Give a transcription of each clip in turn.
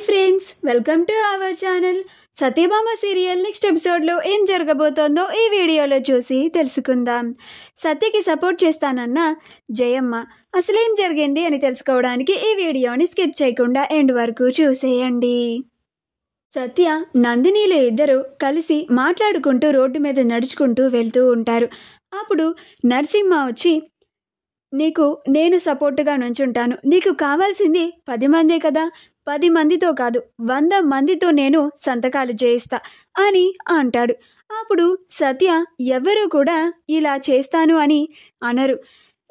Hi friends, welcome to our channel. Satyabhama serial next ఎపిసోడ్లో ఏం జరగబోతోందో ఈ వీడియోలో చూసి తెలుసుకుందాం. సత్యకి సపోర్ట్ చేస్తానన్న జయమ్మ అసలేం జరిగింది అని తెలుసుకోవడానికి ఈ వీడియోని స్కిప్ చేయకుండా ఎండ్ వరకు చూసేయండి. సత్య నందినీలు ఇద్దరు కలిసి మాట్లాడుకుంటూ రోడ్డు మీద నడుచుకుంటూ వెళ్తూ ఉంటారు. అప్పుడు నరసింహ వచ్చి, నీకు నేను సపోర్టుగా నుంచుంటాను, నీకు కావాల్సింది 10 మందే కదా, 10 మందితో కాదు 100 మందితో నేను సంతకాలు చేయిస్తా అని అంటాడు. అప్పుడు సత్య ఎవరు కూడా ఇలా చేస్తాను అని అనరు,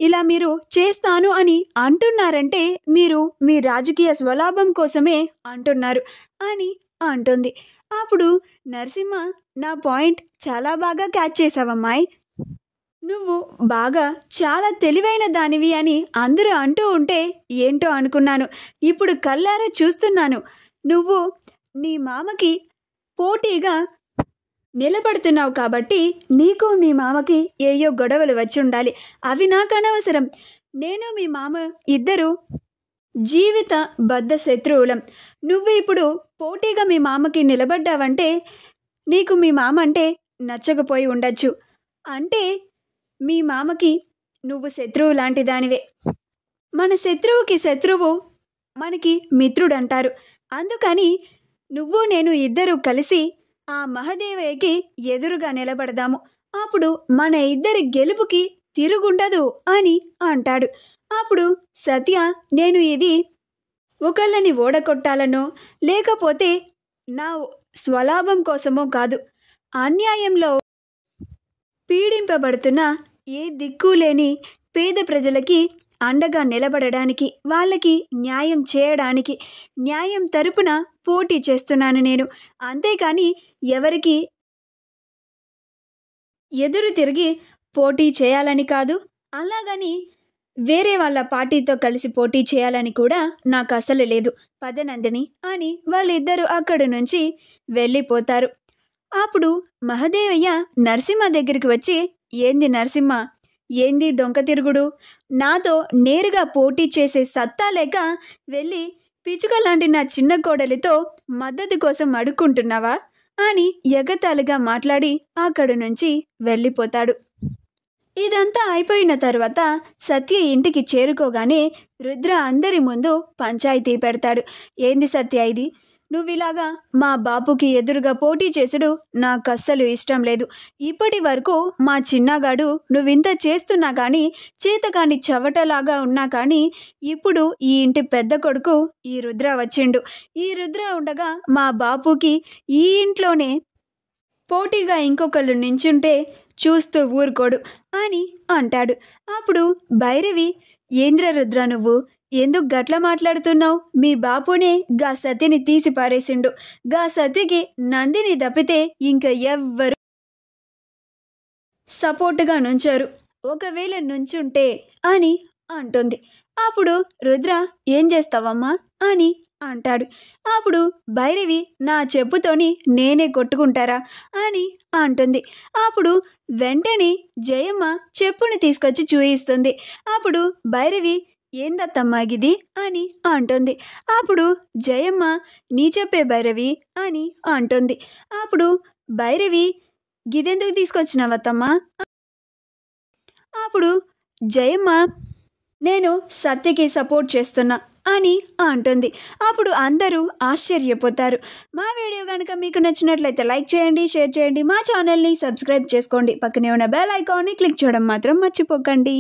ఇలా మీరు చేస్తాను అని అంటున్నారంటే మీరు మీ రాజకీయ స్వలాభం కోసమే అంటున్నారు అని అంటుంది. అప్పుడు నరసింహ, నా పాయింట్ చాలా బాగా క్యాచ్ చేసావమ్మాయి, నువ్వు బాగా చాలా తెలివైన దానివి అని అందరూ అంటూ ఉంటే ఏంటో అనుకున్నాను, ఇప్పుడు కళ్ళారా చూస్తున్నాను. నువ్వు నీ మామకి పోటీగా నిలబడుతున్నావు కాబట్టి నీకు మీ మామకి ఏయో గొడవలు వచ్చి ఉండాలి, అవి నాకు అనవసరం. నేను మీ మామ ఇద్దరు జీవిత బద్ధ శత్రువులం. నువ్వు ఇప్పుడు పోటీగా మీ మామకి నిలబడ్డావంటే నీకు మీ మామ అంటే నచ్చకపోయి ఉండొచ్చు, అంటే మీ మామకి నువ్వు శత్రువు లాంటి దానివే. మన శత్రువుకి శత్రువు మనకి మిత్రుడు అంటారు. అందుకని నువ్వు నేను ఇద్దరు కలిసి ఆ మహదేవయ్యకి ఎదురుగా నిలబడదాము, అప్పుడు మన ఇద్దరి గెలుపుకి తిరుగుండదు అని అంటాడు. అప్పుడు సత్య, నేను ఇది ఒకళ్ళని ఓడగొట్టాలనో లేకపోతే నా స్వలాభం కోసమో కాదు, అన్యాయంలో పీడింపబడుతున్న ఏ దిక్కు లేని పేద ప్రజలకి అండగా నిలబడడానికి, వాళ్ళకి న్యాయం చేయడానికి, న్యాయం తరపున పోటీ చేస్తున్నాను నేను, అంతేకాని ఎవరికి ఎదురు తిరిగి పోటీ చేయాలని కాదు, అలాగని వేరే వాళ్ళ పార్టీతో కలిసి పోటీ చేయాలని కూడా నాకు అసలు లేదు. పదనందిని అని వాళ్ళిద్దరూ అక్కడి నుంచి వెళ్ళిపోతారు. అప్పుడు మహదేవయ్య నరసింహ దగ్గరికి వచ్చి, ఏంది నరసింహ, ఏంది డొంక తిరుగుడు, నాతో నేరుగా పోటీ చేసే సత్తా లేక వెళ్ళి పిచ్చుక లాంటి నా చిన్న కోడలితో మద్దతు కోసం అడుక్కుంటున్నావా అని ఎగతాళిగా మాట్లాడి అక్కడి నుంచి వెళ్ళిపోతాడు. ఇదంతా అయిపోయిన తర్వాత సత్య ఇంటికి చేరుకోగానే రుద్ర అందరి ముందు పంచాయతీ పెడతాడు. ఏంది సత్య ఇది, నువ్విలాగా మా బాపుకి ఎదురుగా పోటీ చేసుడు నాకు అస్సలు ఇష్టం లేదు. ఇప్పటి వరకు మా చిన్నగాడు నువ్వింత చేస్తున్నా కానీ చేతకాని చవటలాగా ఉన్నా కానీ ఇప్పుడు ఈ ఇంటి పెద్ద కొడుకు ఈ రుద్ర వచ్చిండు. ఈ రుద్ర ఉండగా మా బాపుకి ఈ ఇంట్లోనే పోటీగా ఇంకొకళ్ళు నించుంటే చూస్తూ ఊరుకోడు అని అంటాడు. అప్పుడు భైరవి, ఏంద్ర రుద్ర నువ్వు ఎందుకు గట్ల మాట్లాడుతున్నావు, మీ బాపునే గా సత్యని తీసి పారేసిండు, గా సత్యకి నందిని తప్పితే ఇంకా ఎవ్వరు సపోర్టుగా నుంచారు, ఒకవేళ నుంచుంటే అని అంటుంది. అప్పుడు రుద్ర, ఏం చేస్తావమ్మా అని అంటాడు. అప్పుడు భైరవి, నా చెప్పుతోని నేనే కొట్టుకుంటారా అని అంటుంది. అప్పుడు వెంటనే జయమ్మ చెప్పుని తీసుకొచ్చి చూయిస్తుంది. అప్పుడు భైరవి, ఏందత్తమ్మా గిది అని అంటుంది. అప్పుడు జయమ్మ, నీ చెప్పే భైరవి అని అంటుంది. అప్పుడు భైరవి, గిదెందుకు తీసుకొచ్చినావత్తమ్మా? అప్పుడు జయమ్మ, నేను సత్యకి సపోర్ట్ చేస్తున్నా అని అంటుంది. అప్పుడు అందరూ ఆశ్చర్యపోతారు. మా వీడియో కనుక మీకు నచ్చినట్లయితే లైక్ చేయండి, షేర్ చేయండి, మా ఛానల్ని సబ్స్క్రైబ్ చేసుకోండి, పక్కనే ఉన్న బెల్ ఐకాన్ని క్లిక్ చేయడం మాత్రం మర్చిపోకండి.